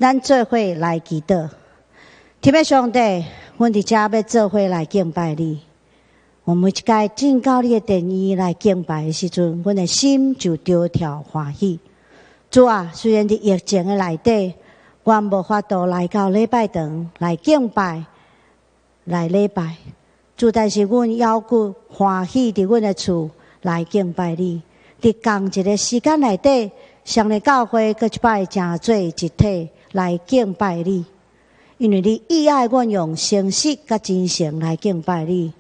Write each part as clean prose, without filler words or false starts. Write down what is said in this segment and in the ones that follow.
咱做伙来祈祷。天父上帝，阮伫遮要做伙来敬拜你。我们一届进到你的殿宇来敬拜的时阵，阮的心就着跳欢喜。主啊，虽然伫疫情的内底，阮无法度来到礼拜堂来敬拜、来礼拜。主，但是阮犹顾欢喜伫阮的厝来敬拜你。伫同一个时间内底，上帝教会搁一摆正做一体来敬拜你，因为你意爱阮用诚实甲真诚来敬拜你。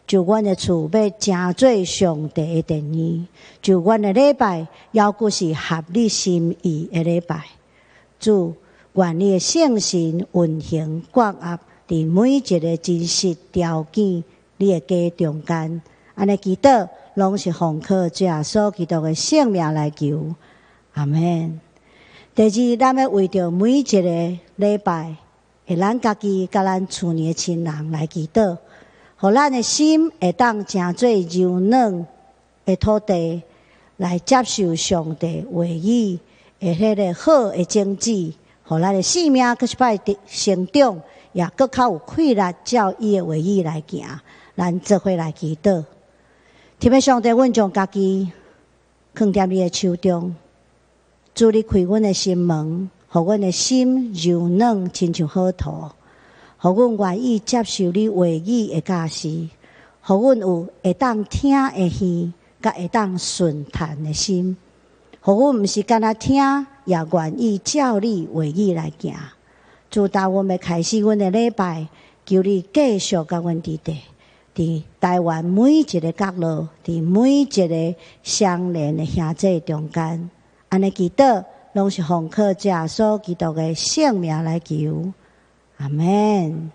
就阮的厝要正做上帝的殿宇，就阮的礼拜犹顾是合你心意的礼拜。主，愿你的圣神运行管压伫每一个真实条件你的家中间。安尼祈祷，拢是奉靠主耶稣基督的圣名来求，阿门。第二，咱要为着每一个礼拜，会咱家己甲咱厝里的亲人来祈祷。互咱的心会当正做柔软的土地，来接受上帝话语的迄个好的种子，互咱的生命搁一摆成长，也搁较有气力照伊的话语来行。咱做伙来祈祷。天父上帝，阮将家己放伫你的手中，主你开阮的心门，互阮的心柔软，亲像好土。互阮愿意接受你话语的教示，互阮有会当听的耳，甲会当顺叹的心。互阮毋是干那听，也愿意照你话语来行。主，当阮要开始阮的礼拜，求你继续甲阮伫地，伫台湾每一个角落，伫每一个相连的兄弟中间，安尼祈祷，拢是奉靠主耶稣基督的圣名来求。阿门。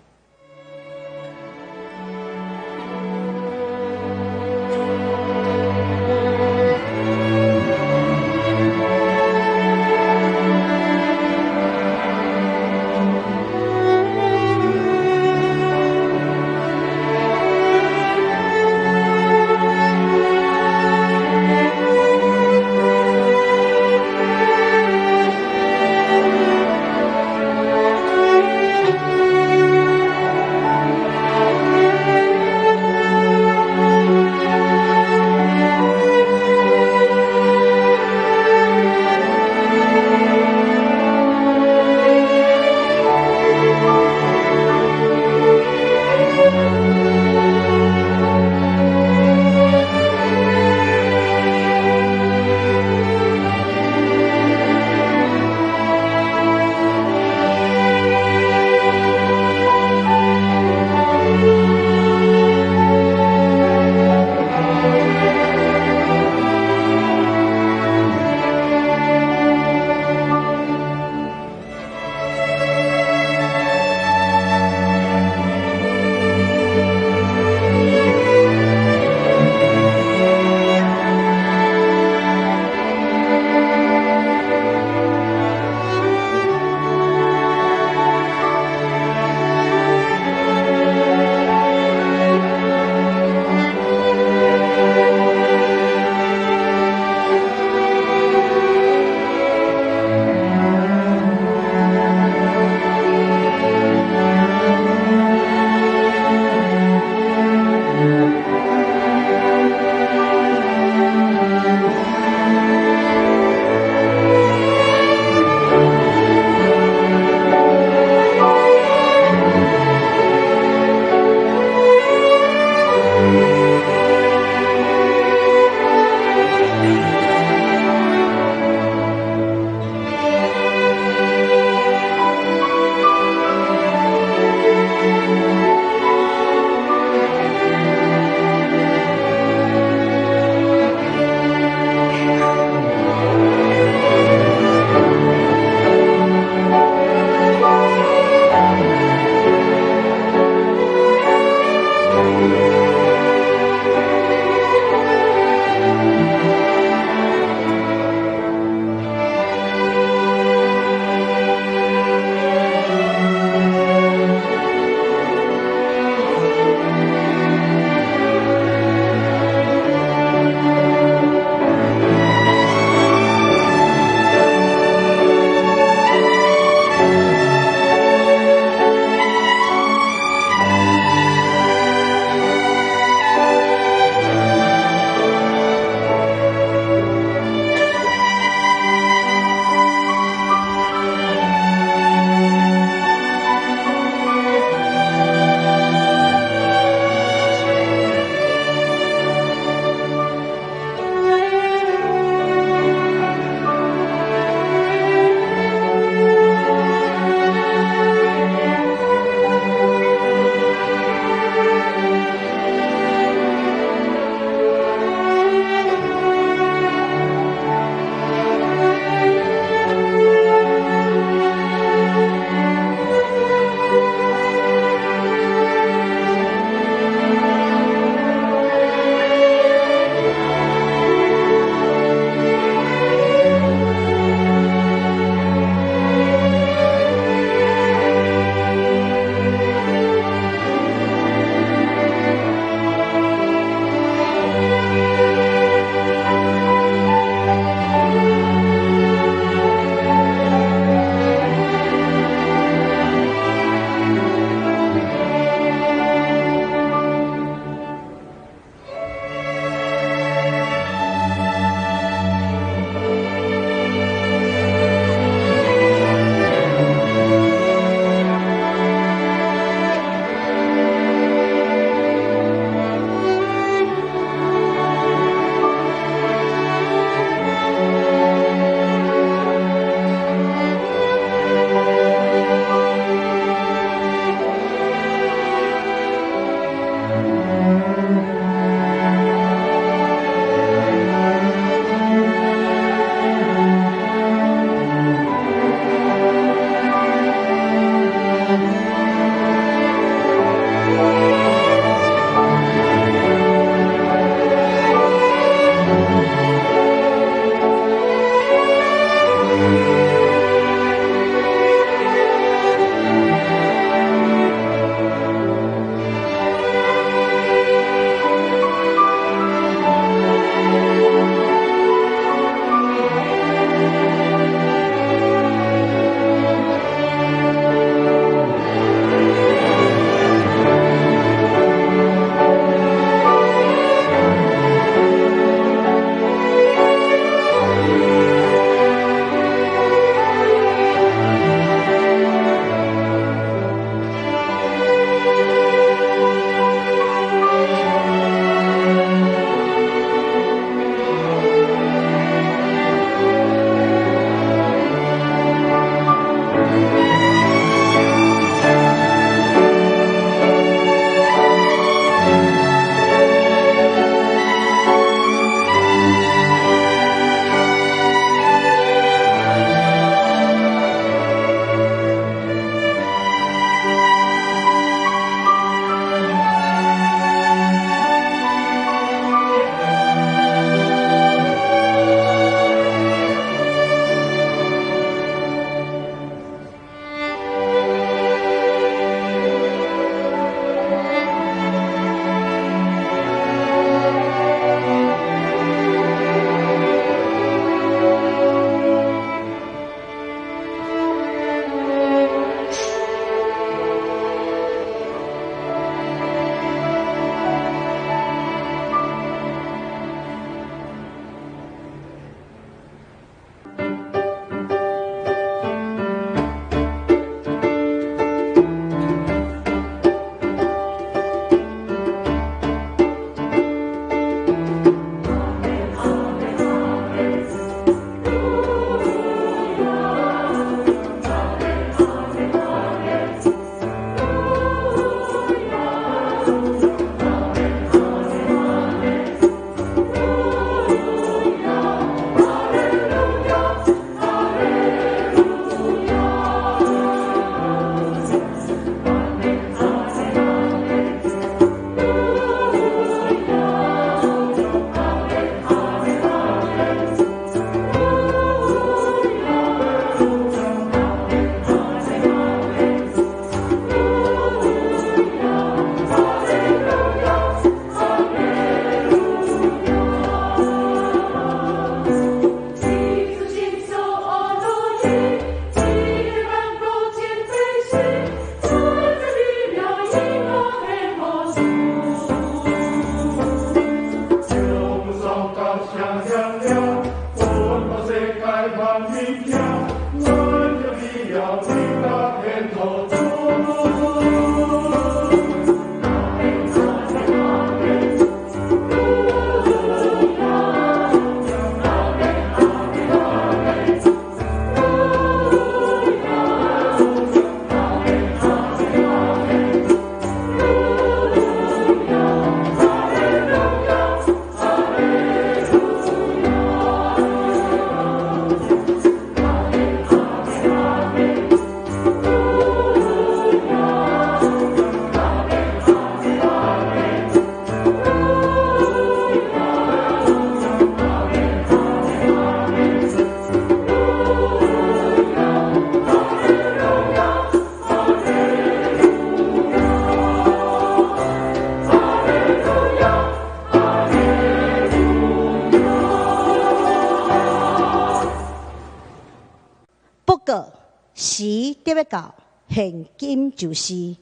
要到现今就是，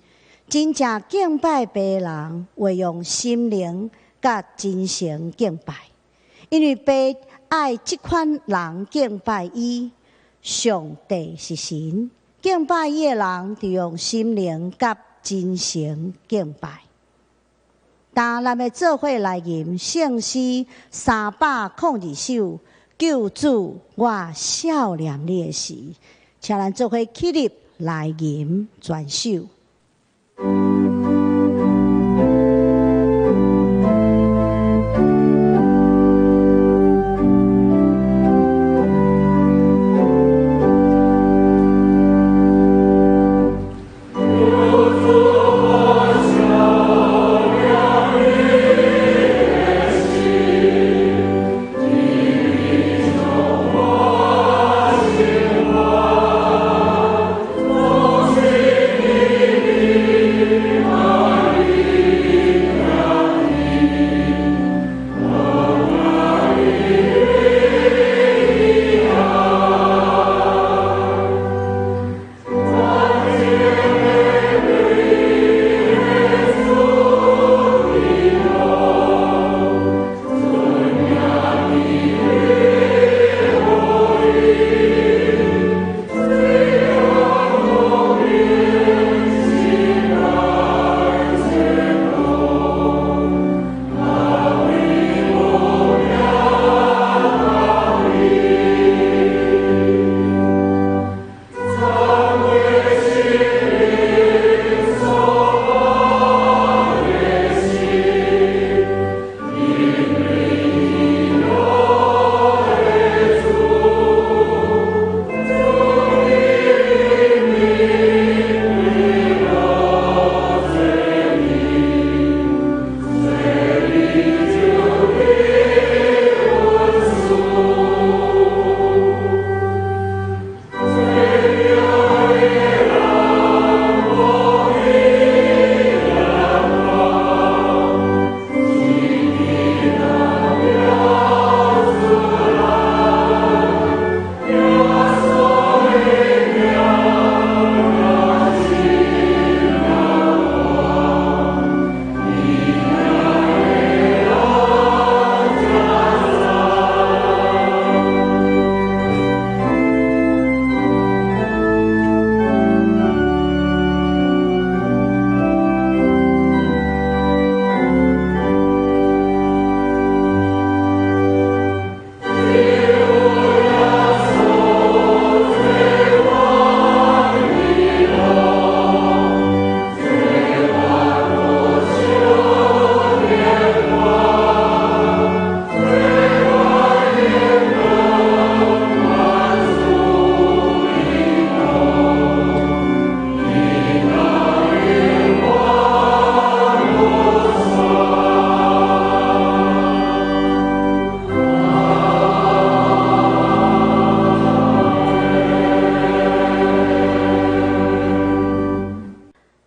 真正敬拜别人，会用心灵甲真诚敬拜，因为别爱即款人敬拜伊，上帝是神，敬拜伊的人就用心灵甲真诚敬拜。当咱要做伙来吟圣诗302首，救主我少年你的时，请咱做伙起立来吟全首。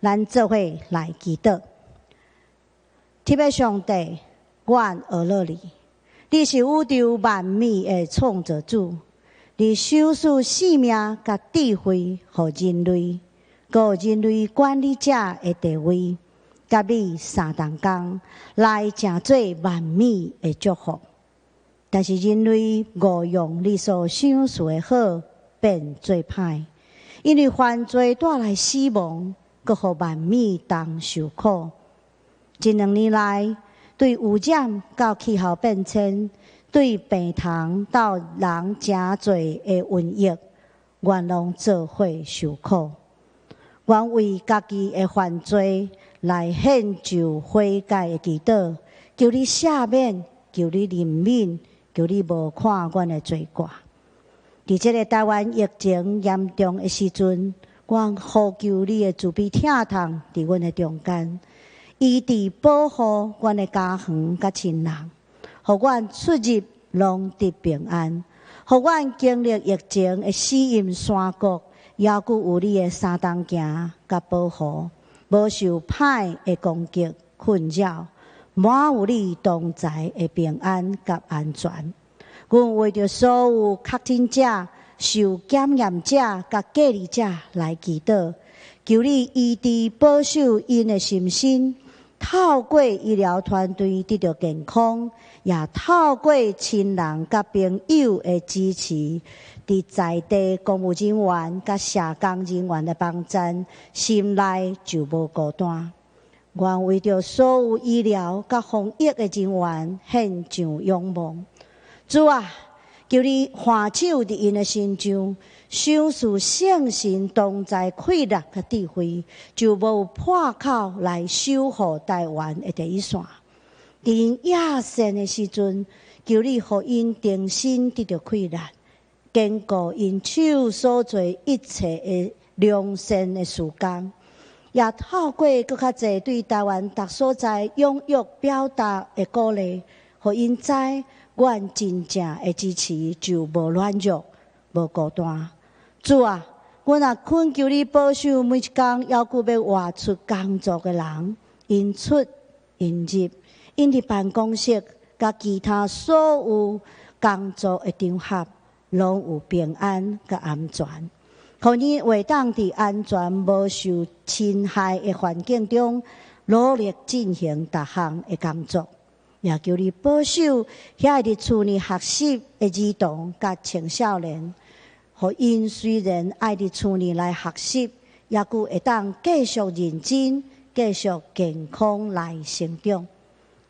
咱做伙来祈祷。天父上帝，阮俄勒你，你是宇宙万物的创造主，你授予性命甲智慧予人类，予人类管理者的地位，甲你三同工来成做万物的祝福。但是人类误用你所赏赐的好，变做歹，因为犯罪带来死亡，搁互万物同受苦。这2年来，对污染到气候变迁，对病虫到人诚侪的瘟疫，愿拢做伙受苦。愿为家己的犯罪来献就悔改的祈祷，求你赦免，求你怜悯，求你无看阮的罪过。伫这个台湾疫情严重的时阵，阮呼求你的慈悲疼痛伫阮的中间，医治保护阮的家园甲亲人，互阮出入拢得平安，互阮经历疫情的死荫山谷，犹佫有你的三同行甲保护，无受歹的攻击困扰，满有你同在的平安甲安全。阮为着所有确诊者、受检验者甲隔离者来祈祷，求你医治保守因的心身，透过医疗团队得到健康，也透过亲人甲朋友的支持，在地公务人员甲社工人员的帮衬，心内就无孤单。愿为着所有医疗甲防疫的人员献上仰望。主啊，求你换手伫因的身上，赏赐圣神同在气力甲智慧，就无有破口来守护台湾的第一线。伫因野戦的时阵，求你互因定心得到气力，坚固因手所做一切的良善的事工。也透过更较侪对台湾各所在踊跃表达的鼓励，互因知，阮真正的支持就无软弱，无孤单。主啊，阮也恳求你保守每一天要求要外出工作的人，因出因入，因伫办公室甲其他所有工作的场合，拢有平安甲安全。互你会当伫安全无受侵害的环境中，努力进行各项的工作，也求你保守遐伫厝内学习的儿童甲青少年，互因虽然爱伫厝内来学习，也佫会当继续认真、继续健康来成长。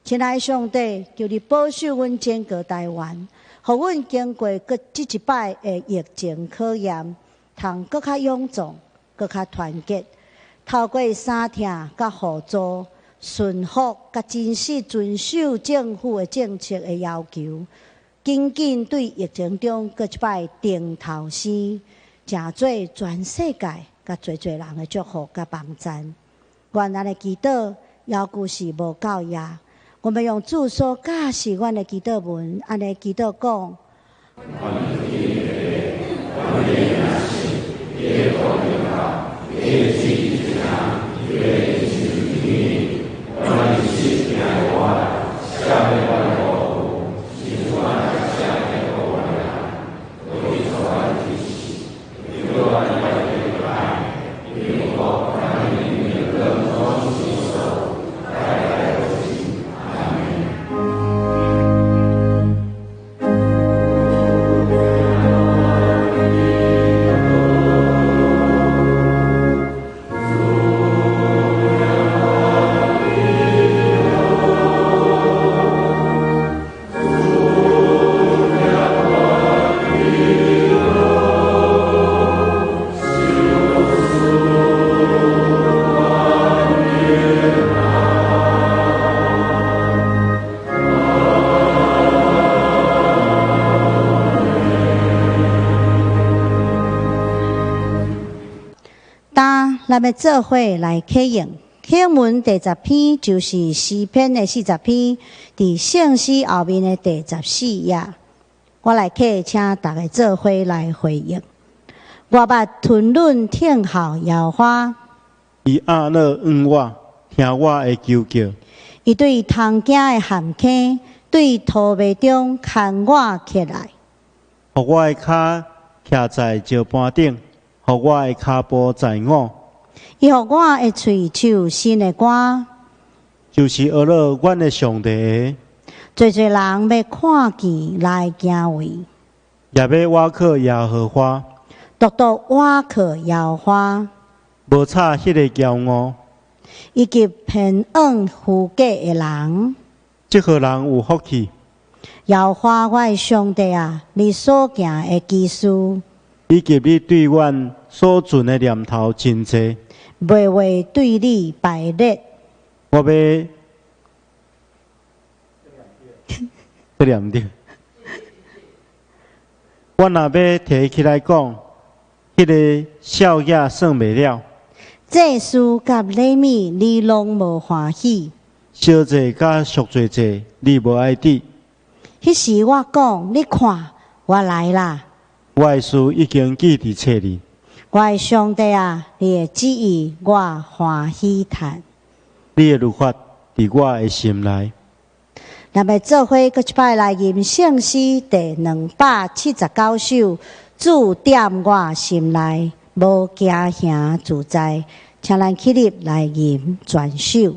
亲爱的上帝，求你保守阮整个台湾，互阮经过这一摆的疫情考验，通更较勇壮、更较团结，透过相听甲互助，顺服甲真实遵守政府的政策的要求，紧紧对疫情中各一摆定头生，成做全世界甲侪人的祝福甲帮衬。愿咱的祈祷要求是无够也，我们用主所教示阮的祈祷文，安尼祈祷讲。咱要做伙来启用经文第10篇，就是诗篇的40篇，伫圣诗后面的第14页。我来启，请大家做伙来回应。我捌吞忍听候耶和华，伊阿勒恩我，听我的求叫。伊对通行的陷坑，对土糜中牵我起来，互我的脚徛在石盘顶，互我的骹步在我。伊互我的喙唱新的歌，就是学了阮的上帝。侪人要看见来敬畏，也要倚靠耶和华，独独倚靠耶和华，无差迄个骄傲，以及偏恶虚假的人。即号人有福气。耶和华我的上帝啊，你所行的奇事，以及你对阮所存的念头真济，袂为对你排列。我要这念着。我若要提起来讲，迄个少爷算袂了。这事甲礼物你拢无欢喜，小济甲俗济济，你无爱知。迄时我讲，你看，我来啦。我的事已经记伫册里。我的上帝啊，你的旨意我欢喜谈。你的律法伫我的心内。咱要做伙搁一摆来吟圣诗第279首，主踮我心内，无惊吓自在。请咱起立来吟全首。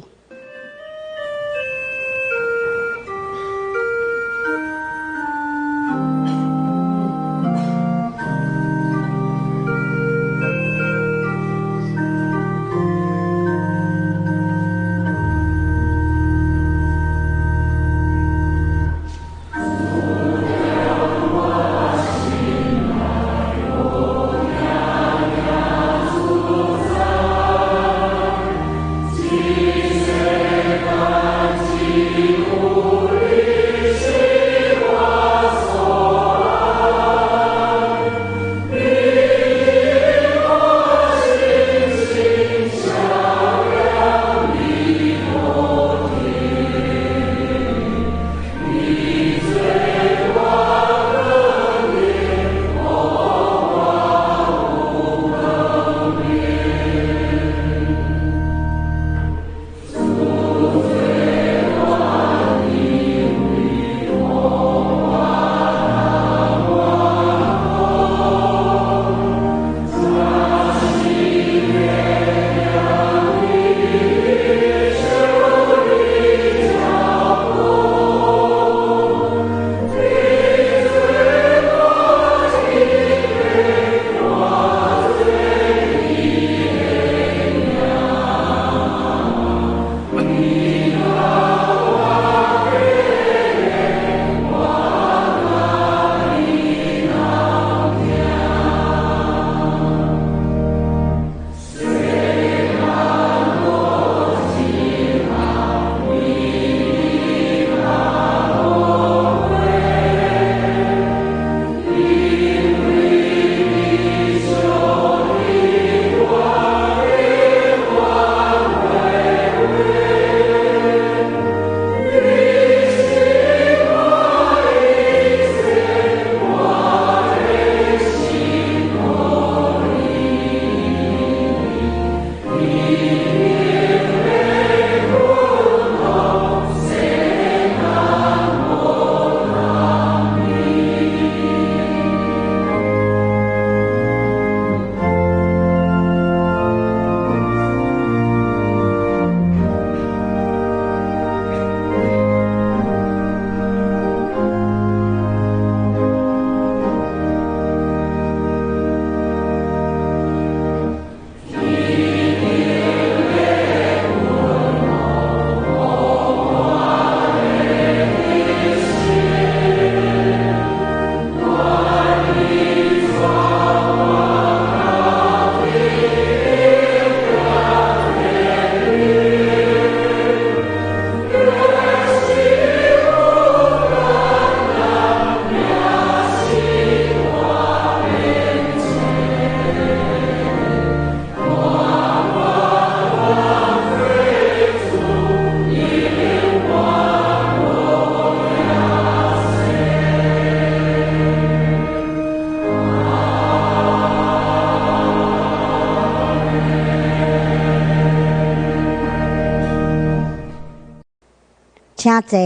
请坐。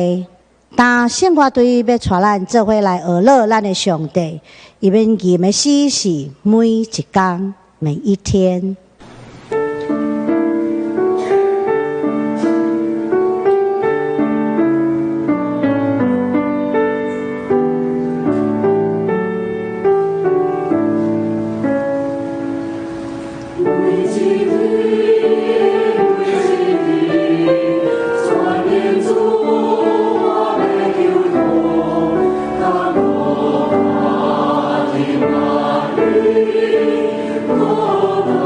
当圣歌队要带咱做伙来学乐咱的上帝，伊们吟的诗是每一天、每一天。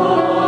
Oh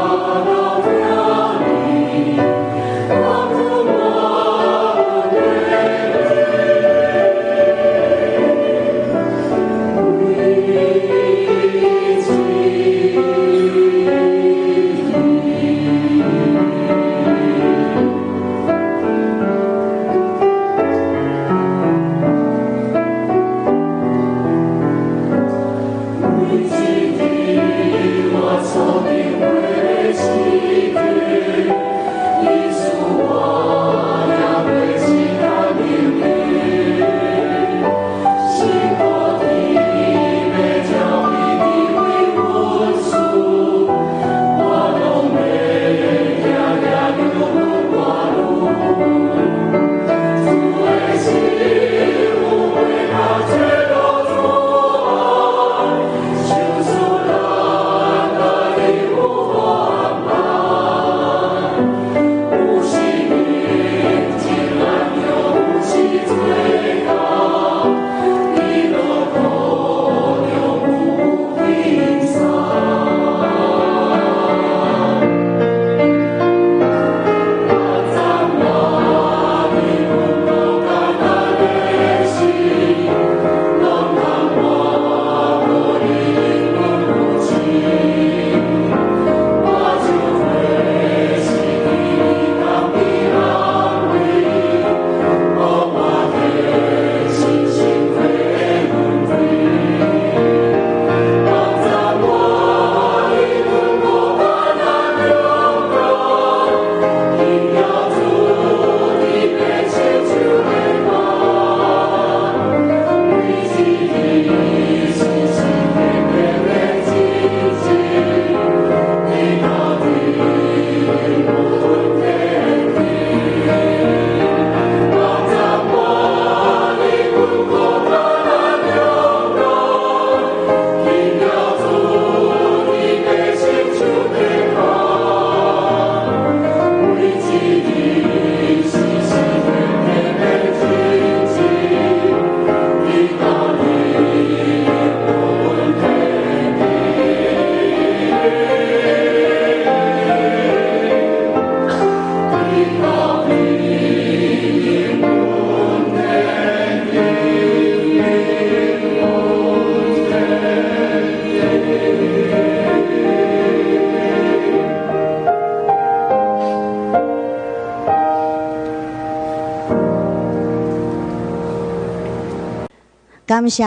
感谢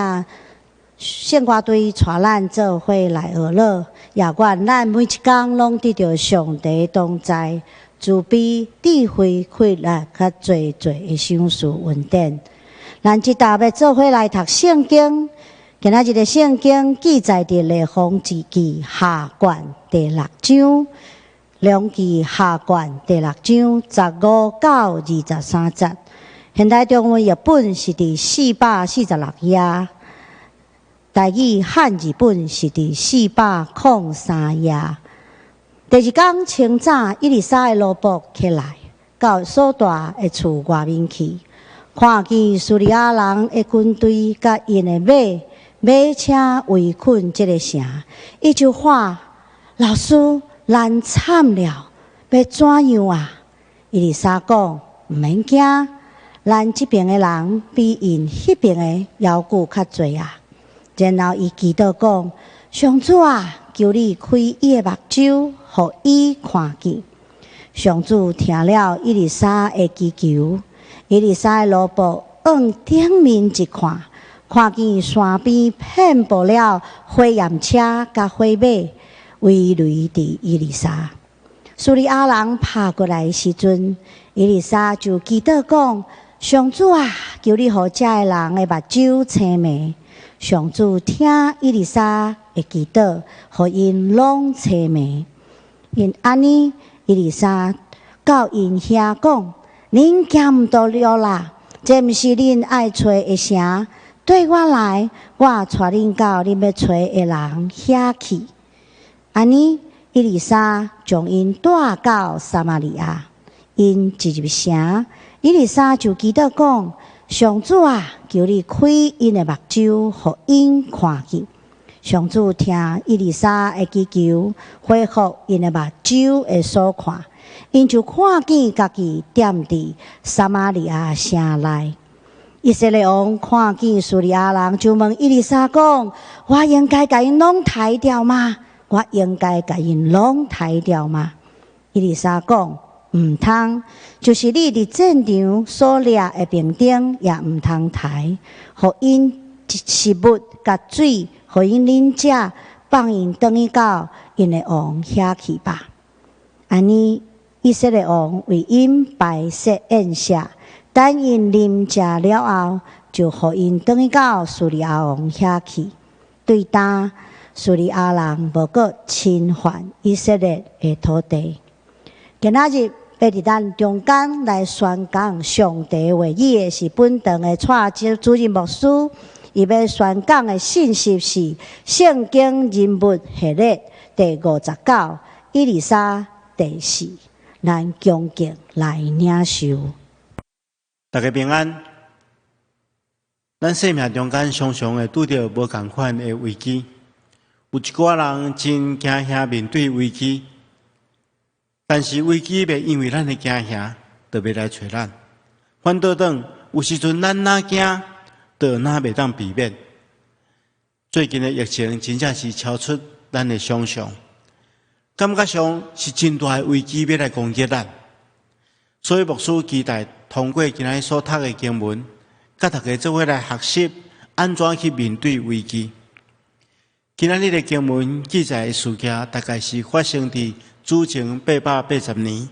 圣歌队带咱做伙来学乐，也愿咱每一天拢得到上帝同在，慈悲、智慧、快乐，较侪的赏赐恩典。咱即搭要做伙来读圣经，今仔日的圣经记载伫列王纪记下卷第6章，两记下卷第6章15到23节。现代中文译本是伫446页。台语汉语本是伫403页。第二天清早，以利沙的罗卜起来，到所住的厝外面去，看见叙利亚人的军队甲因的马车围困这个城，伊就喊：“老师，咱惨了，要怎样啊？”以利沙讲：“毋免惊，咱这边的人比因迄边的要求较侪啊。”然后伊祈祷讲：“上主啊，求你开伊的目睭，互伊看见。”上主听了以利沙的祈求，以利沙的罗卜往顶面一看，看见山边遍布了火焰车甲火马，围围伫以利沙。叙利亚人拍过来的时阵，以利沙就祈祷讲：“上主啊，求你互遮的人的目睭青明。”上主听以利沙的祈祷，互因拢青明。因安尼，以利沙教因遐讲：“恁行毋到了啦，这毋是恁爱找的城，对我来，我带恁到恁要找的人遐去。”安尼，以利沙将因带到撒玛利亚，因一入城，以利沙就祈祷讲：“上主啊，求你开因的目睭，互因看见。”上主听以利沙的祈求，恢复因的目睭的所看，因就看见家己踮伫撒玛利亚城内。以色列王看见叙利亚人，就问以利沙讲：“我应该甲因拢杀掉吗？我应该甲因拢杀掉吗？”以利沙讲：“毋通，就是你伫战场所掠的兵丁，也毋通杀，互因食物甲水，互因啉食，放因转去到因的王遐去吧。”安尼，以色列王为因摆设宴席，等因啉食了后，就互因转去到叙利亚王遐去。对当叙利亚人无搁侵犯以色列的土地。今仔日要伫咱中间来宣讲上帝话语的是本堂的蔡主任牧师，伊要宣讲的信息是《圣经人物系列》第59，以利沙第4。咱恭敬来领受。大家平安。咱生命中间常常会拄到无同款的危机，有一寡人真惊吓面对危机。但是危机袂因为咱的惊吓，就袂来找咱。反倒等，有时阵咱哪惊，就哪袂当避免。最近的疫情真正是超出咱的想象，感觉上是真大的危机要来攻击咱。所以牧师期待通过今仔所读的经文，甲大家做伙来学习安怎去面对危机。今仔日的经文记载的事件，大概是发生伫主前880年，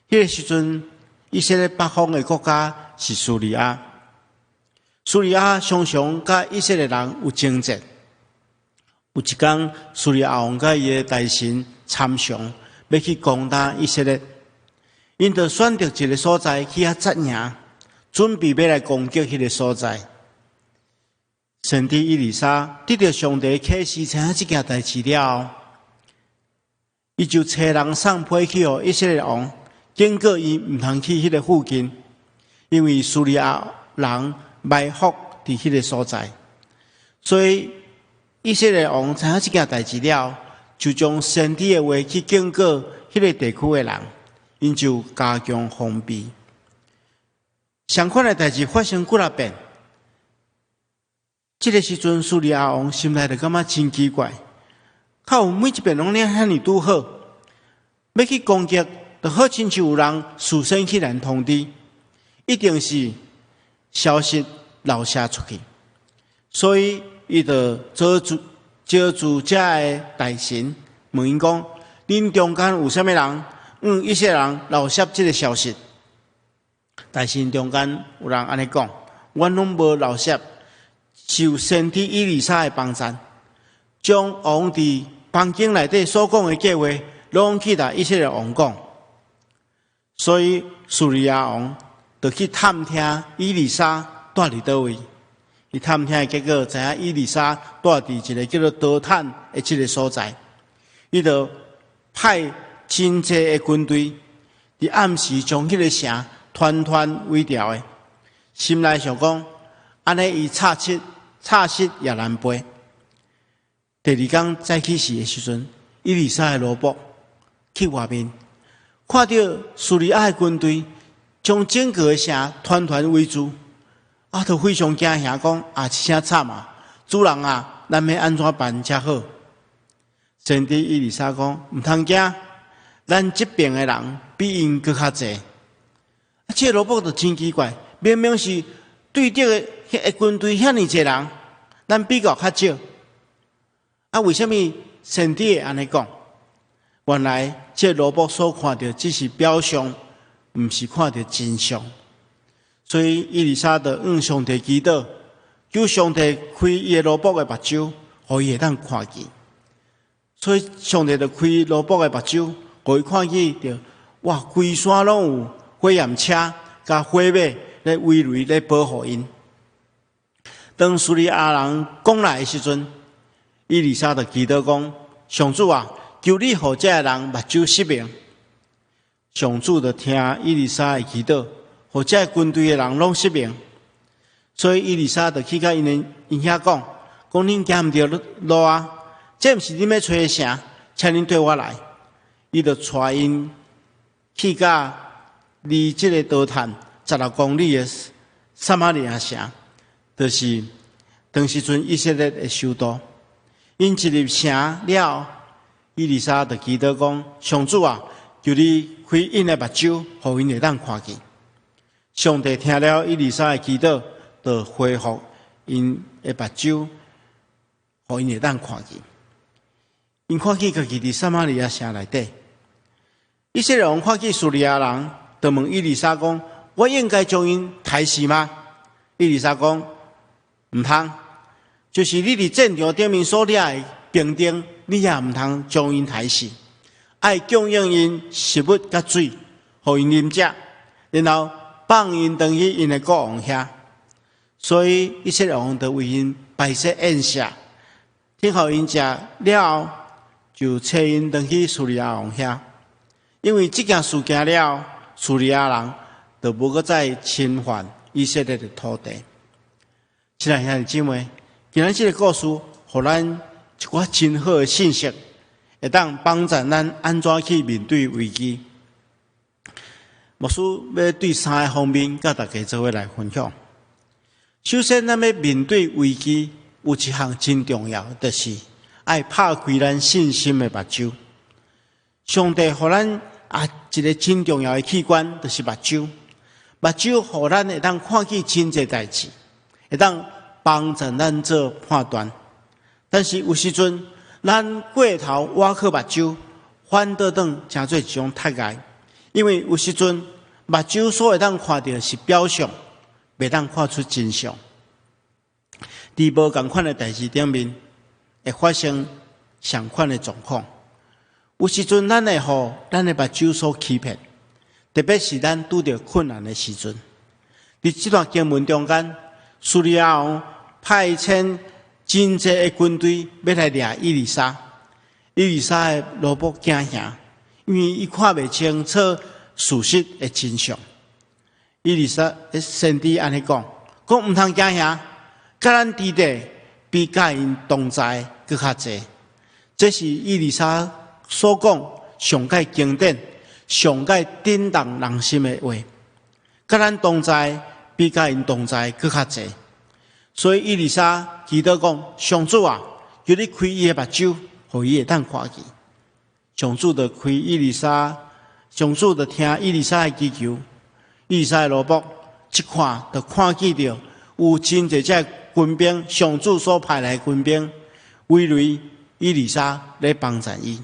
迄个时阵，以色列北方的国家是叙利亚。叙利亚常常甲以色列人有争执。有一天，叙利亚王甲伊的大臣参详，要去攻打以色列，因就选择一个所在去遐扎营，准备要来攻击迄个所在。先知以利沙得到上帝启示，知影这件代志了后，伊就找人送批去予以色列王，警告伊毋通去迄个附近，因为叙利亚人埋伏伫迄个所在。所以以色列王知影这件代志了，就将先知的话去警告迄个地区的人，因就加强防备。相款的代志发生几啊遍。这个时阵，叙利亚王心内就感觉真奇怪。靠每一遍拢咧遐尼拄好，要去攻击，就好亲像有人事先去人通知，一定是消息漏射出去。所以伊就招住这的大神，问因讲：恁中间有啥物人？以色列人漏泄这个消息。大神中间有人安尼讲：阮拢无漏泄，受先知以利沙的帮助，将王伫房间内底所讲的计划，拢去甲以色列王讲。所以叙利亚王就去探听以利沙住伫倒位。伊探听的结果，知影以利沙住伫一个叫做多坦的这个所在。伊就派真济的军队，伫暗时将迄个城团团围掉的。心内想讲，安尼伊插失也难背。第二天早起时的时阵，以利沙的罗卜去外面，看到叙利亚的军队将整个的城团团围住。就非常惊吓，讲一声惨啊！主人啊，咱要安怎办才好？先知以利沙讲，毋通惊，咱这边的人比因搁较济。这罗卜就真奇怪，明明是对敌的迄个军队遐尼济人，咱比较较少。为什么先知会安尼讲？原来这罗卜所看到只是表象，毋是看到真相。所以以利沙就向上帝祈祷，求上帝开伊的罗卜的目睭，互伊会当看见。所以上帝就开罗卜的目睭，互伊看见着，哇，规山拢有火焰车甲火马咧围围咧保护因。当叙利亚人攻来的时阵，以利沙就祈祷讲：上主啊，求你互这人目睭失明。上主就听以利沙的祈祷。或者军队的人拢失明，所以以利沙就去甲因遐讲恁行毋着路啊，这毋是恁要找的城，请恁对我来。伊就带因去甲离这个多坦16公里的撒玛利亚城，就是当时阵以色列的首都。因一入城了，以利沙就祈祷讲：上主啊，求你开因的目睭，互因会当看见。上帝听了以利沙的祈祷，就恢复因的目睭，互因会当看见。因看见家己伫撒玛利亚城内底，以色列人看见叙利亚人，就问以利沙讲：我应该将因杀死吗？以利沙讲：毋通，就是你伫战场顶面所掠的兵丁，你也毋通将因杀死，爱供应因食物甲水，互因啉食，然后放因回去因的国王遐，所以以色列王就为因摆设宴席，听候因食了后，就带因回去叙利亚王遐。因为这件事件了，叙利亚人就无搁再侵犯以色列的土地。亲爱兄弟姊妹，今日这个故事，互咱一寡真好的信息，会当帮助咱安怎去面对危机。牧师要对3个方面甲大家做伙来分享。首先，咱要面对危机，有一项真重要，就是爱拍开咱信心的目睭。上帝互咱一个真重要的器官，就是目睭。目睭互咱会当看见真侪代志，会当帮助咱做判断。但是有时阵，咱过头挖靠目睭，反倒当成做一种太碍。因为有时阵目睭所会当看到是表象，袂当看出真相。伫无共款的代志顶面，会发生相款的状况。有时阵咱会互咱的目睭所欺骗，特别是咱拄着困难的时阵。伫这段经文中间，叙利亚王派遣真济的军队要来掠以利沙，以利沙的罗卜惊吓。因为伊看袂清楚事实的真相，以利沙先知安尼讲毋通惊吓，甲咱伫地比甲因同在搁较济。这是以利沙所讲上界经典、上界震动人心的话，甲咱同在比甲因同在搁较济。所以以利沙祈祷讲：上主啊，求你开伊的目睭，互伊会当看见。上主就开以利沙，上主就听以利沙的祈求，以利沙的罗卜一看就看见着有真侪只军兵，上主所派来的军兵，围雷伊丽莎来帮助伊。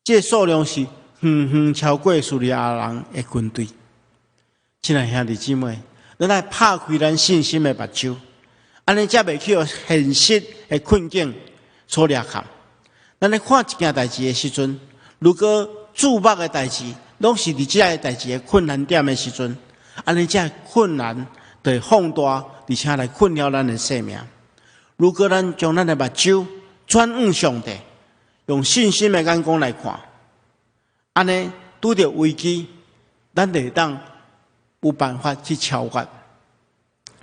这数量是远远超过叙利亚人的军队。亲爱兄弟姊妹，咱来拍开咱信心的目睭，安尼才袂去互现实的困境所掠陷。咱来看一件代志的时阵，如果注目的代志拢是伫这个代志的困难点的时阵，安尼这困难就会放大，而且来困扰咱的生命。如果咱将咱的目睭转向上帝，用信心的眼光来看，安尼拄着危机，咱就会当有办法去超越。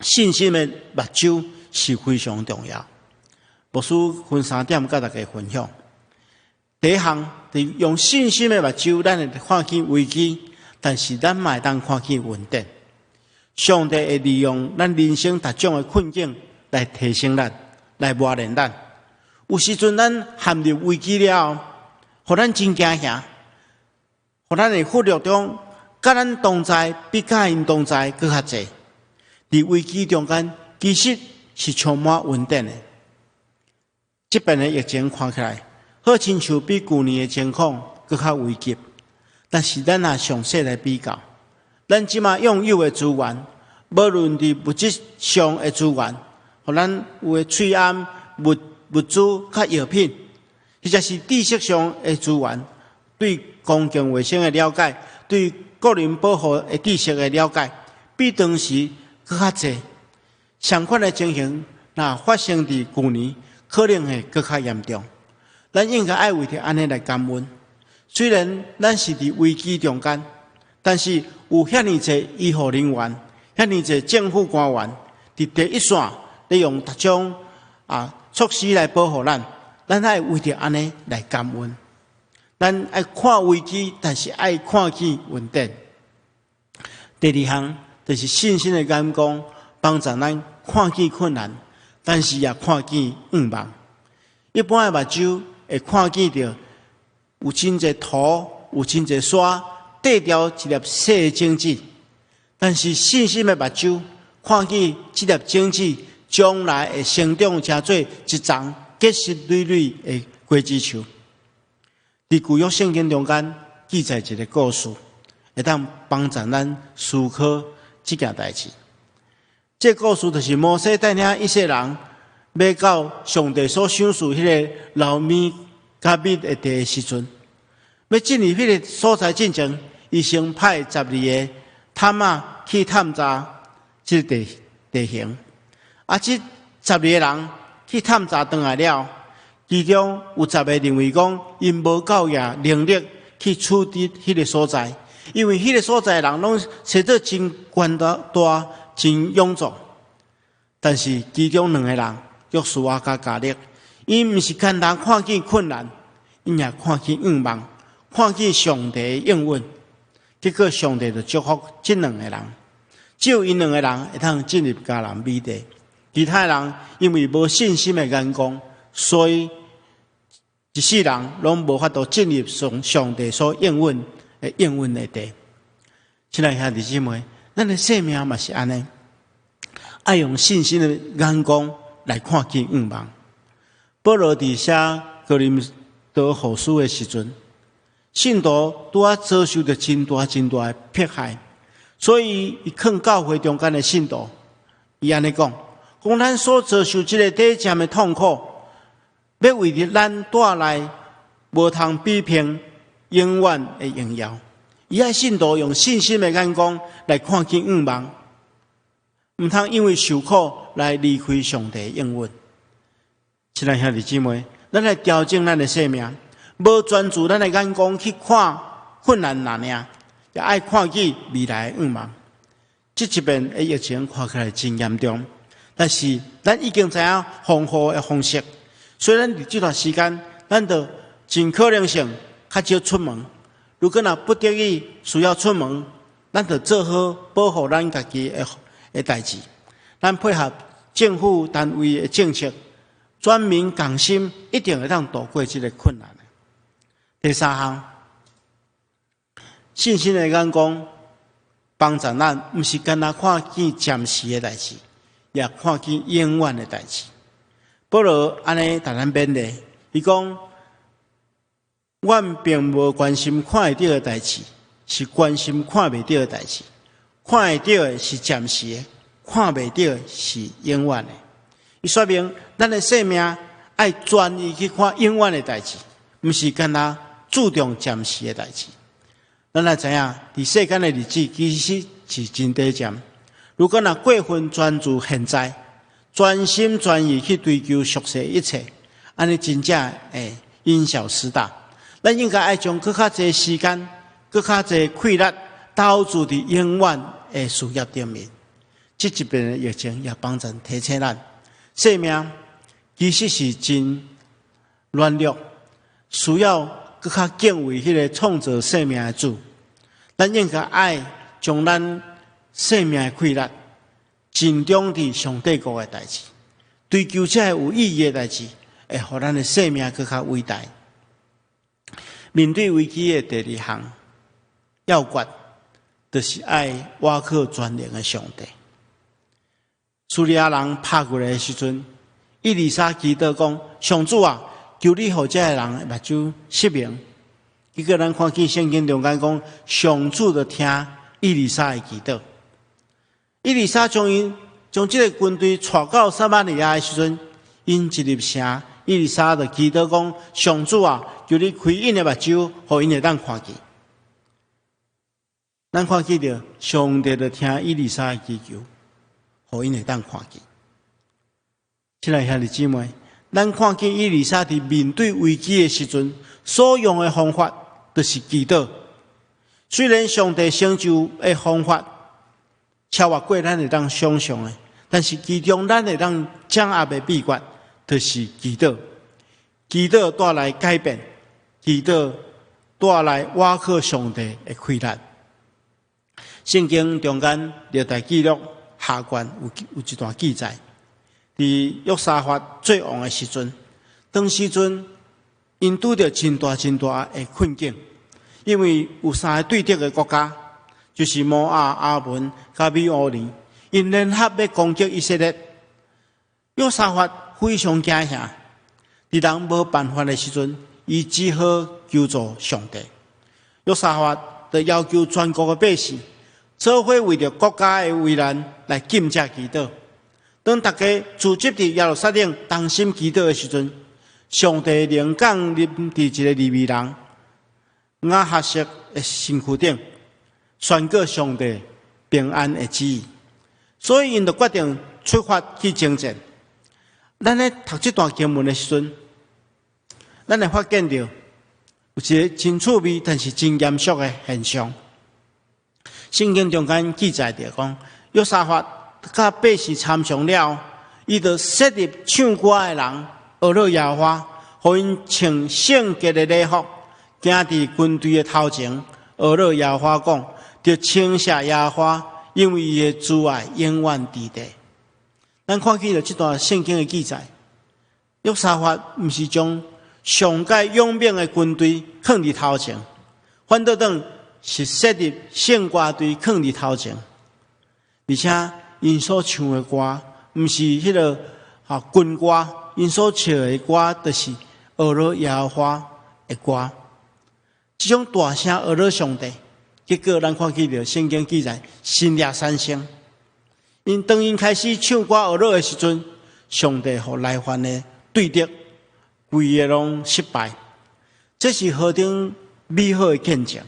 信心的目睭是非常重要。牧师分3点甲大家分享。第一项，是用信心的目睭，咱会看见危机，但是咱嘛会当看见稳定。上帝会利用咱人生各种的困境来提升咱，来磨练咱。有时阵咱陷入危机了后，互咱真惊吓，互咱会忽略中，甲咱同在比甲因同在搁较济。伫危机中间，其实是充满稳定的。这边的疫情看起来，好亲像比去年的情况搁较危急，但是咱若详细来比较，咱即马拥有的资源，无论伫物质上的资源，互咱有的喙安物资较药品，或者是知识上的资源，对公共卫生的了解，对个人保护的知识的了解，比当时搁较济。相款的情形，若发生伫去年，可能会搁较严重。咱应该爱为着安尼来感恩。虽然咱是伫危机中间，但是有遐尼侪医护人员、遐尼侪政府官员伫第一线，利用各种措施来保护咱。咱爱为着安尼来感恩。咱爱看危机，但是爱看见稳定。第二项就是信心的眼光，帮助咱看见困难，但是也看见愿望。一般的目睭会看见到有真侪土，有真侪山，缀条一粒细的种子。但是信心的目睭看见这粒种子将来会成长成做一丛结实累累的果子树。伫旧约圣经中间记载一个故事，会当帮助咱思考这件代志。这故事就是摩西带领以色列人要到上帝所赏赐迄个老米加密的地的时阵，要进入迄个所在进前，伊先派12个探仔去探查这个地形。这12个人去探查回来了，其中有10个认为讲，因无够能力去处理迄个所在，因为迄个所在的人拢找到真宽大、真勇壮。但是其中2个人，约书亚甲迦勒，因毋是简单看见困难，因也看见愿望，看见上帝的应允。结果上帝就祝福这2个人，只有因2个人会当进入迦南美地，其他人因为无信心的眼光，所以一世人拢无法度进入上帝所应允的地。亲爱兄弟姊妹，咱的生命嘛是安尼，爱用信心的眼光来看见愿望。保罗伫写哥林多后书的时阵，信徒拄遭受着真大的迫害，所以伊劝教会中间的信徒，伊安尼讲咱所遭受这个短暂的痛苦，要为着咱带来无通比拼永远的荣耀。伊爱信徒用信心的眼光来看见愿望，毋通因为受苦来离开上帝的应允。亲爱兄弟姊妹，咱来调整咱的生命，无专注咱的眼光去看困难那尔，也爱看见未来的愿望。这一边的疫情看起来真严重，但是咱已经知影防护的方式。虽然伫这段时间，咱就尽可能性较少出门。如果若不得已需要出门，咱就做好保护咱家己的代志。咱配合政府单位的政策，全民共心，一定会当度过这个困难。第三项，信心的眼光帮助咱，毋是干那看见暂时的代志，也看见永远的代志。保罗安尼甲咱勉励，伊讲：阮并无关心看会到的代志，是关心看袂到的代志。看会到的是暂时的，看袂到的是永远的。伊说明咱的生命爱专一去看永远的代志，毋是干那注重暂时的代志。咱也知影，伫世间的日子其实是真短暂。如果若过分专注现在，专心专意去追求俗世一切，安尼真正会因小失大。咱应该爱将更较侪时间、更较侪气力投注伫永远的事业顶面。这一遍的疫情也帮咱提醒咱，生命其实是真软弱，需要更较敬畏迄个创造生命的主。咱应该爱将咱生命的气力尽忠伫上帝国的代志，追求这个有意义的代志，会互咱的生命更较伟大。面对危机的第二项要诀，就是爱倚靠全能的上帝。叙利亚人拍过来的时阵，以利沙祈祷讲：上主啊，求你互这个人目睭失明。一个人看见圣经中间讲，上主就听以利沙的祈祷。以利沙将这个军队带到撒玛利亚的时阵，因一入城，以利沙就祈祷讲：上主啊，求你开因的目睭，互因会当看见。咱看见着上帝就听以利沙的祈求，互因会当看见。亲爱兄弟姊妹，咱看见以利沙伫面对危机的时阵所用的方法，就是祈祷。虽然上帝成就的方法超越过咱会当想象的，但是其中咱会当掌握的秘诀，就是祈祷。祈祷带来改变，祈祷带来倚靠上帝的气力。圣经中间历代记录下卷有一段记载，伫约沙法最王的时阵，当时阵因拄着真大的困境，因为有3个对敌的国家，就是摩押、阿门、甲米欧尼，因联合要攻击以色列。约沙法非常惊吓，伫人无办法的时阵，伊只好求助上帝。约沙法就要求全国的百姓做伙为着国家的危难来禁食祈祷。当大家聚集伫耶路撒冷同心祈祷的时阵，上帝灵感临伫一个利未人亚哈谢的身躯顶，宣告上帝平安的旨意，所以因就决定出发去征战。咱咧读这段经文的时阵，咱会发现到有一个真趣味，但是真严肃的现象。圣经中间记载着讲，约沙法甲百姓参详了，伊就设立唱歌的人，学了耶和华，互因穿圣洁的礼服，行伫军队的头前，学了耶和华讲，就称谢耶和华，因为伊的慈爱永远伫地。咱看见了这段圣经的记载，约沙法不是将上界勇猛的军队放伫头前，反倒等是设立圣歌队放伫头前，而且因所唱的歌，不是迄个军歌，因所唱的歌，就是学了耶和华的歌。这种大声学了上帝，结果咱看见了圣经记载，心裂三声。当因开始唱歌学了的时阵，上帝互来犯的对敌，规个拢失败。这是何等美好的见证！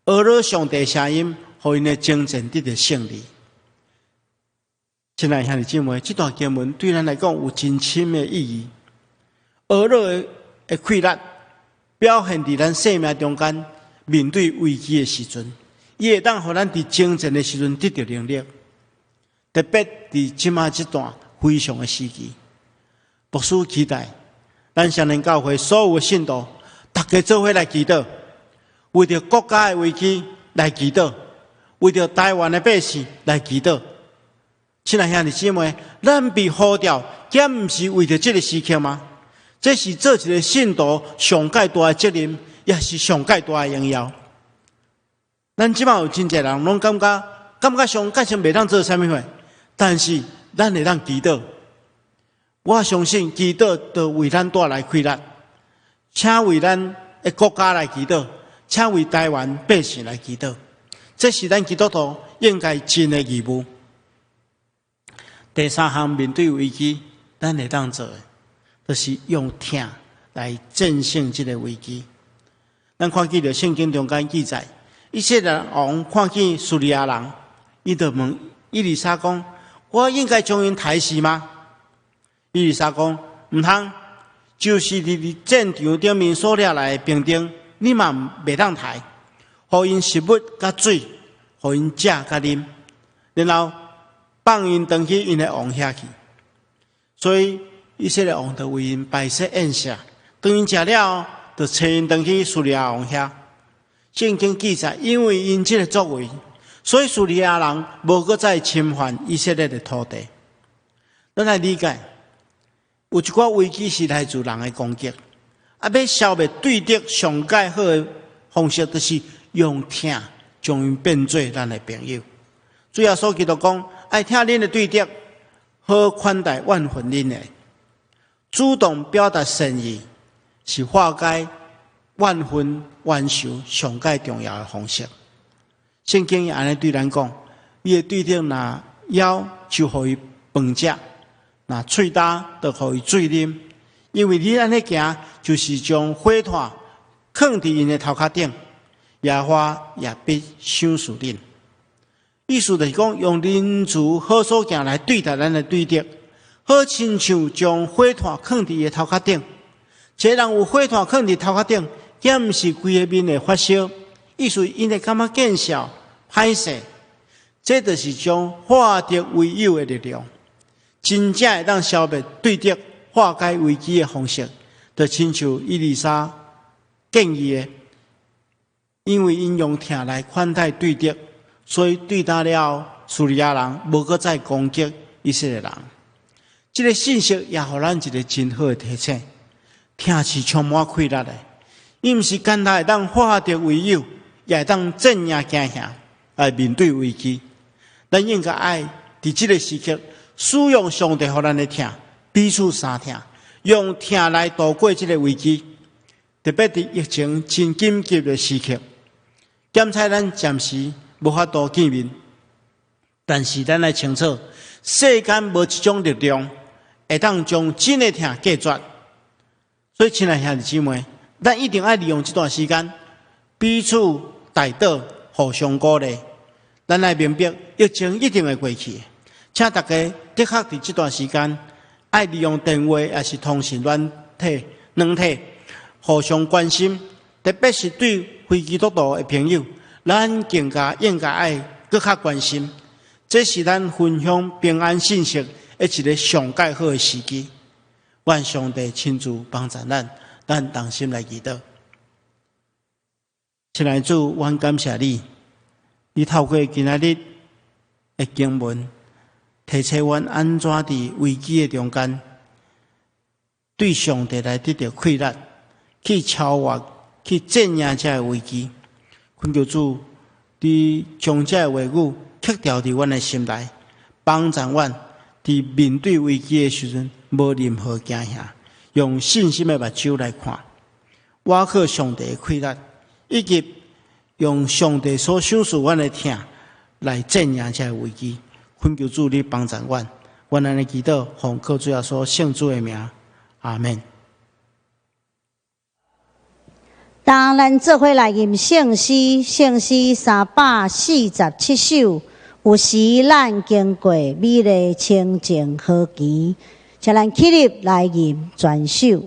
学了上帝声音，互因的征战得到胜利。亲爱兄弟姊妹，这段经文对咱来讲有真深的意义。学了的气力表现伫咱生命中间，面对危机的时阵，伊会当互咱伫征战的时阵得到能力。特别伫即马这段非常的时期，牧师期待咱双年教会所有的信徒，大家做伙来祈祷，为着国家的危机来祈祷，为着台湾的百姓来祈祷。亲爱兄弟姊妹，咱被呼召，这不是为着这个时刻吗？这是做一个信徒上界大的责任，也是上界大的荣耀。咱即马有真侪人拢感觉上界先袂当做啥物货，但是咱会当祈祷。我相信祈祷就为咱带来快乐，请为咱的国家来祈祷，请为台湾百姓来祈祷。这是咱基督徒应该尽的义务。第三项，面对危机，咱会当做的，就是用听来战胜这个危机。咱看见着圣经中间记载，以色列王看见叙利亚人，伊就问以利沙讲：“我应该将因杀死吗？”以利沙讲：“唔通，就是伫战场顶面所掠来的兵丁，你嘛袂当杀，互因食物甲水，互因食甲啉，然后放因回去因的王遐去。”所以以色列王就为因摆设宴席，当因食了，就带因回去叙利亚王遐。圣经记载，因为因这个作为，所以叙利亚人无搁再侵犯以色列的土地。咱来理解，有一寡危机是来自人的攻击，要消灭对敌上介好的方式，就是用听将因变做咱的朋友。主要所基督讲，爱听恁的对敌，好款待万分恁的，主动表达善意，是化解万分冤仇上介重要的方式。圣经也安尼对咱讲，伊的对敌若枵，就互伊饭食；若喙焦，就互伊水啉。因为你安尼行，就是将火炭放伫因的头壳顶，野花也必伤死恁。意思就是讲，用仁慈好所行来对待咱的对敌，好亲像将火炭放伫伊的头壳顶。一个人有火炭放伫头壳顶，也毋是规个面会发烧，意思因会感觉见笑、歹势。这就是将化敌为友的力量，真正会当消灭对敌、化解危机的方式，就亲像以利沙建议的，因为因用听来款待对敌，所以对待了叙利亚人，无搁再攻击以色列人。这个信息也互咱一个真好的提醒，听是充满快乐的。伊毋是简单会当化敌为友，也会当镇压惊吓来面对危机。咱应该爱伫这个时刻使用上帝互咱的听，彼此相听，用听来度过这个危机。特别伫疫情真紧急的时刻，检测咱暂时无法度见面，但是咱来清楚，世间无一种力量会当将真的听隔绝。所以，亲爱兄弟姊妹，咱一定要利用这段时间，彼此带导，互相鼓励。咱来明白，疫情一定会过去。请大家的确伫这段时间，爱利用电话也是通讯软体，互相关心。特别是对非基督徒的朋友，咱更加应该爱搁较关心。这是咱分享平安信息的一个上介好的时机。愿上帝亲自帮助咱同心来祈祷。亲爱的主，阮感谢你，你透过今仔日的经文，提醒阮安怎伫危机的中间，对上帝来得到快乐，去超越、去镇压这个危机。恳求主，你将这个话语刻掉伫阮的心内，帮助阮伫面对危机的时阵，无任何惊吓，用信心的目睭来看，挖靠上帝的快乐，以及用上帝所赏赐阮的听来镇压这个危机。恳求主你帮助阮，阮安尼祈祷，奉靠主耶稣圣主的名，阿门。当咱做伙来吟圣诗347首，有时咱经过美丽清净河崎，请咱起立来吟全首。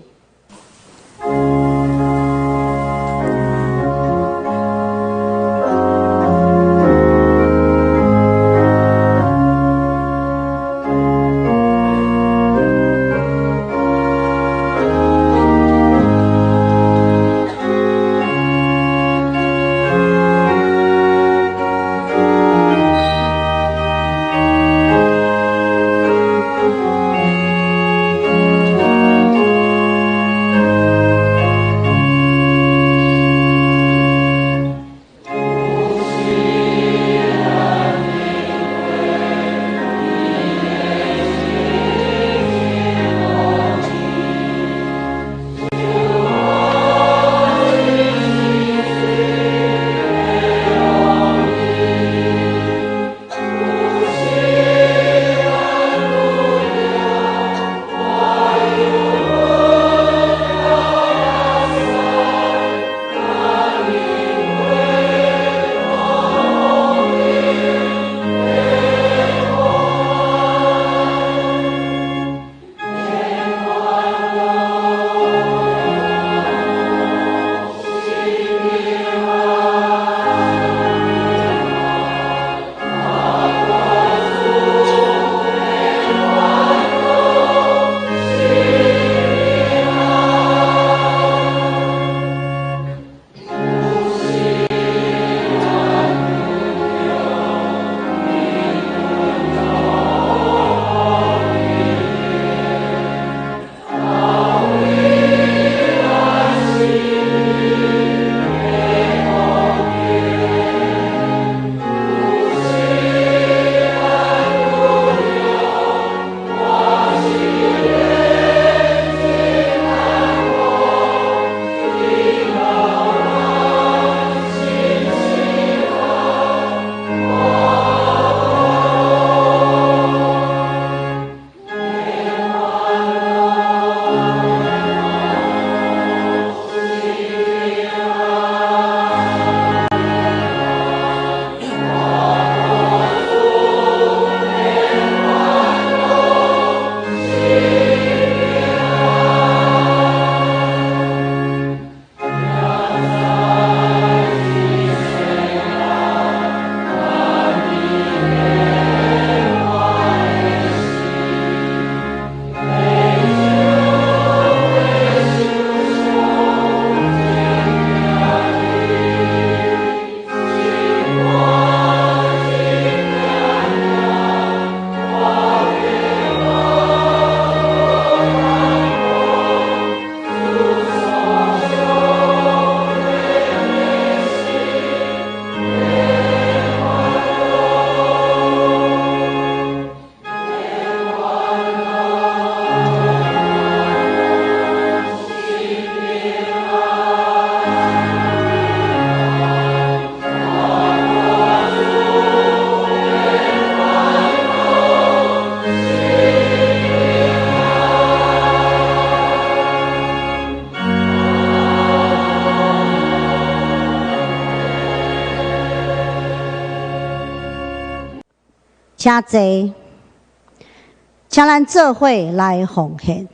请坐，请咱做伙来奉献。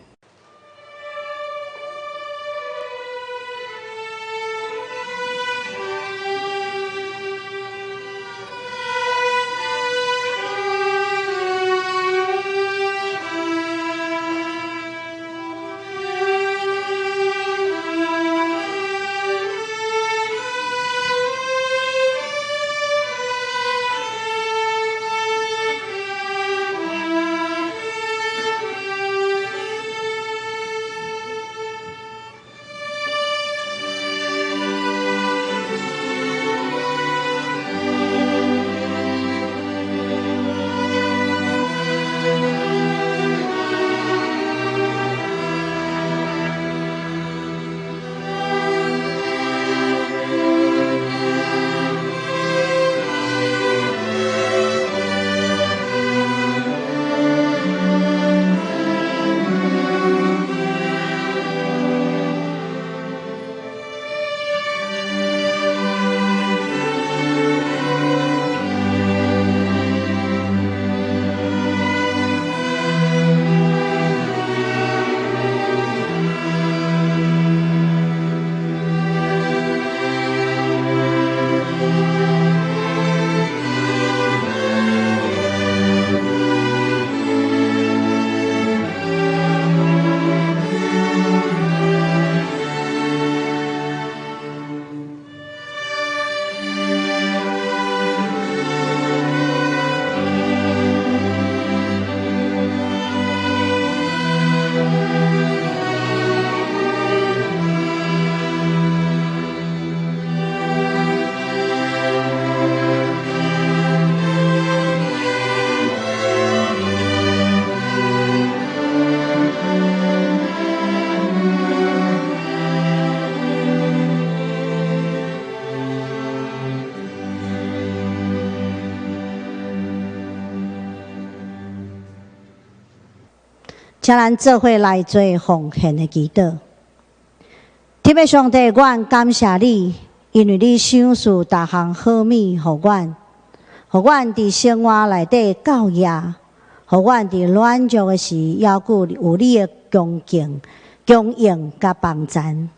请咱做伙来做奉献的祈祷。天父上帝，阮感谢你，因为你赏赐逐项好物互阮，互阮伫生活内底教育，互阮伫软弱的时也有你的恭敬、供应甲帮衬。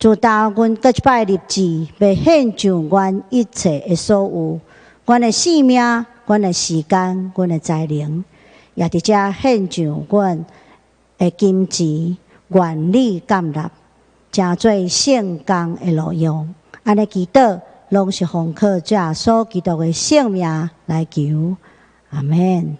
自打阮各一摆立志，要献上阮一切的所有，阮的性命、阮的时间、阮的才能，也伫遮献上阮的金钱、愿力、甘纳，诚做圣工的路用。安尼祈祷，拢是奉靠主耶稣基督的圣名来求，阿门。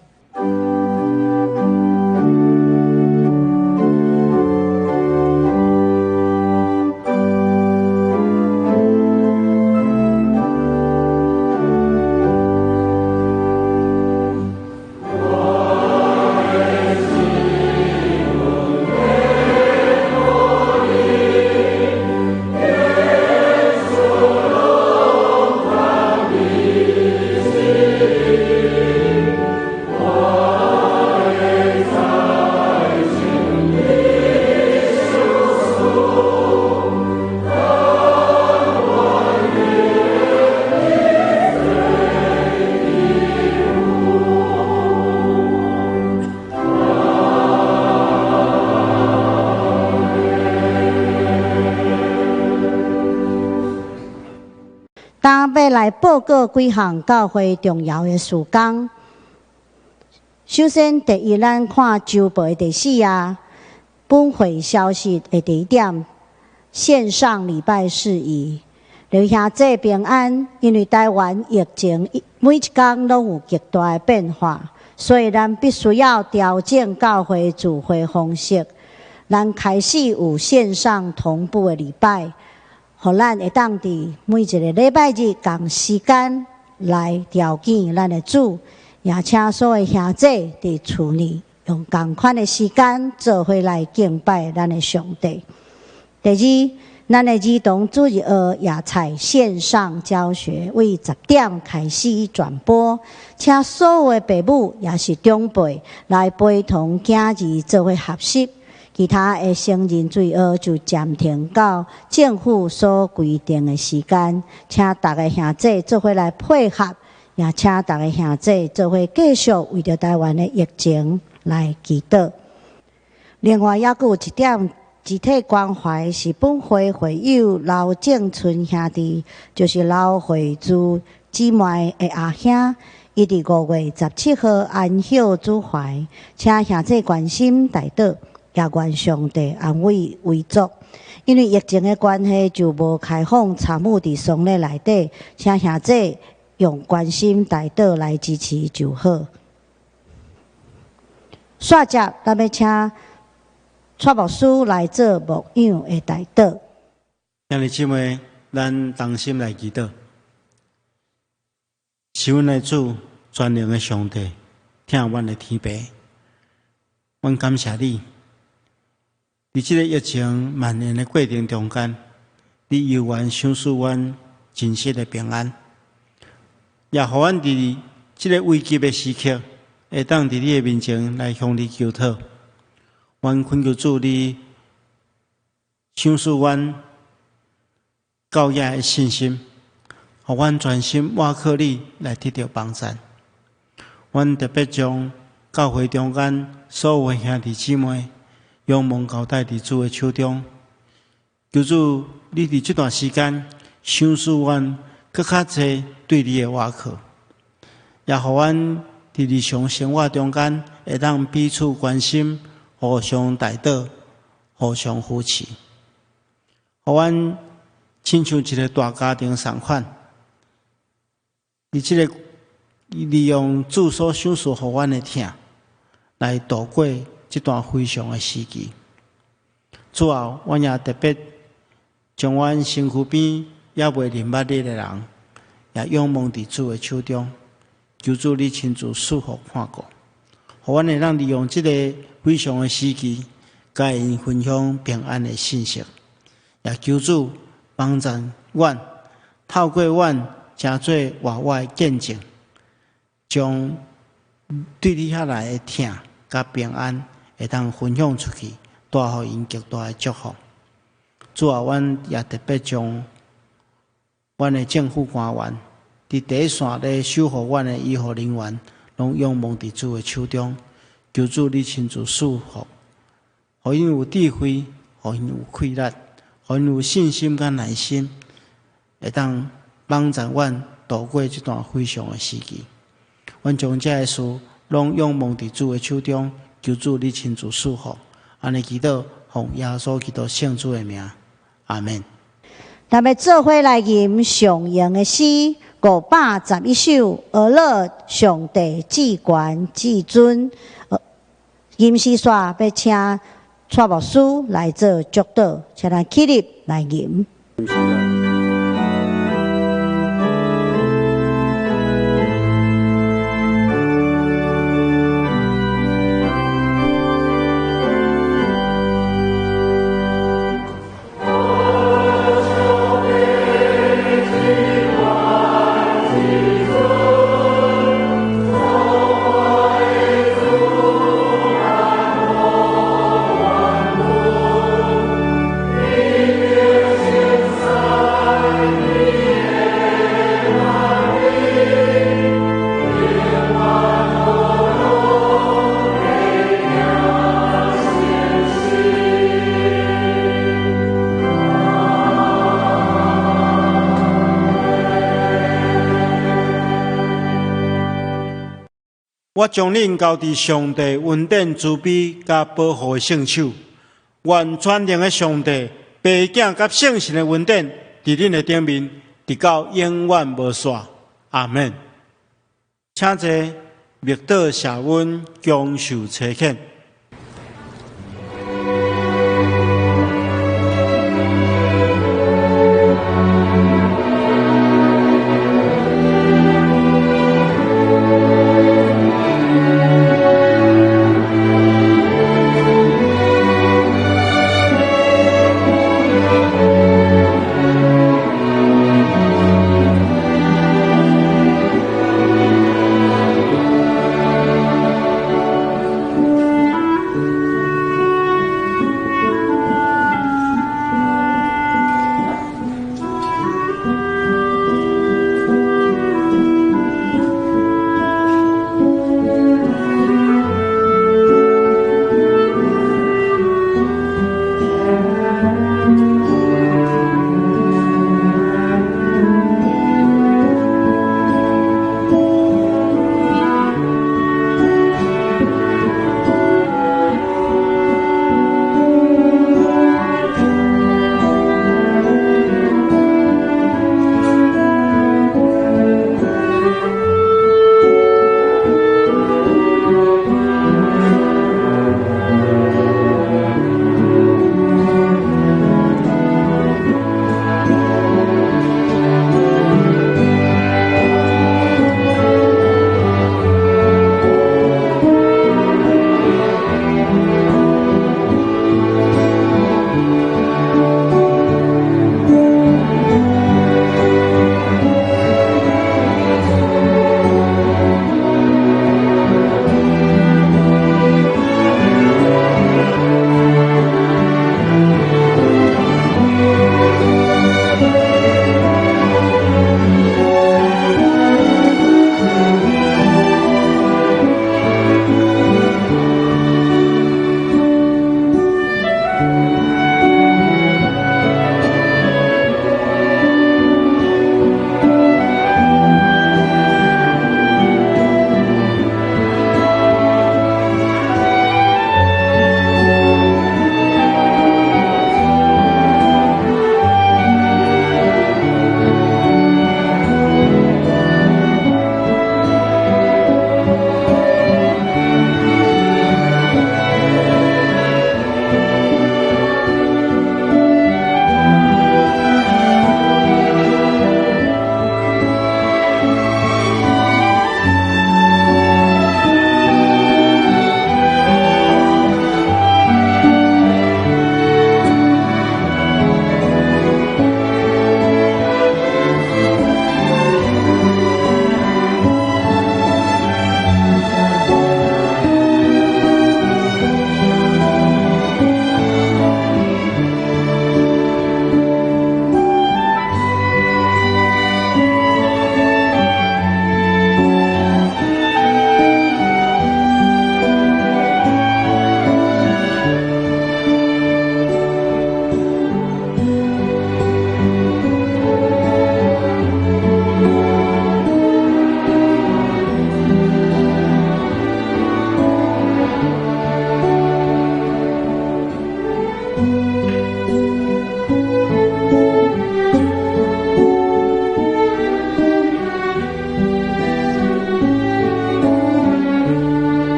当要来报告几项教会重要的事工。首先，第一，咱看周报的第4页，本会消息的第1点，线上礼拜事宜，留下这平安，因为台湾疫情每一天拢有极大的变化，所以咱必须要调整教会聚会方式。咱开始有线上同步的礼拜。互咱会当伫每一个礼拜日同时间来调见咱的主，也请所有兄弟伫厝内用同款的时间做伙来敬拜咱的上帝。第二，咱的儿童主日学野菜线上教学为10点开始转播，请所有的父母也是长辈来陪同囝儿做伙学习。其他的成人主日学就暂停到政府所规定的时间，请大家兄弟做伙来配合，也请大家兄弟做伙继续为着台湾的疫情来祈祷。另外，还佫有一点集体关怀是本会会友刘正春兄弟，就是刘惠珠姊妹的阿兄，伊伫5月17号安享主怀，请兄弟关心代祷，也愿上帝安慰慰祝。因为疫情的关系，就无开放参与伫丧礼内底，请兄弟用关心代祷来支持就好。煞接，咱要请蔡牧师来做牧养的代祷。兄弟姊妹，咱同心来祈祷。是阮的主，全能的上帝，听阮的天父，阮感谢你。伫即个疫情蔓延的过程中间，你犹原赏赐阮真实的平安，也互阮伫即个危急的时刻，会当伫你的面前来向你求讨。阮恳求主，你赏赐阮教野的信心，互阮全心倚靠你来得到帮助。阮特别将教会中间所有的兄弟姊妹，仰望交代伫主的手中，求主你伫这段时间赏赐阮更较侪对你的倚靠，也互阮伫日常生活中间会当彼此关心，互相代祷，互相扶持，互阮亲像一个大家庭同款。伫这个利用主所赏赐互阮的疼，来度过这段非常的时期。最后，阮也特别将阮身躯边也未认捌你的人，也仰望伫主的手中，求主你亲自赐福看顾，互阮会当利用这个非常的时期，甲因分享平安的信息，也求主帮助阮，透过阮诚做活我的见证，将对你遐来的疼甲平安会当分享出去，带互因极大的祝福。最后，阮也特别将阮的政府官员伫第一线咧守护阮的医护人员，拢仰望伫主的手中，求主你亲自赐福，互因有智慧，互因有气力，互因有信心甲耐心，会当帮助阮度过这段非常的时期。阮将这个事拢仰望伫主的手中，求主你亲自赐福。安尼祈祷，奉耶稣基督圣主的名，阿门。咱要做伙来吟上扬的诗511首，俄勒上帝至权至尊。吟诗煞要请蔡牧师来做祝祷，请咱起立来吟。我将恁交伫上帝恩典慈悲甲保护的圣手，愿全能的上帝、爸囝甲圣神的恩典，伫恁的顶面，直到永远无煞。阿门。请坐，默祷谢恩，恭受差遣。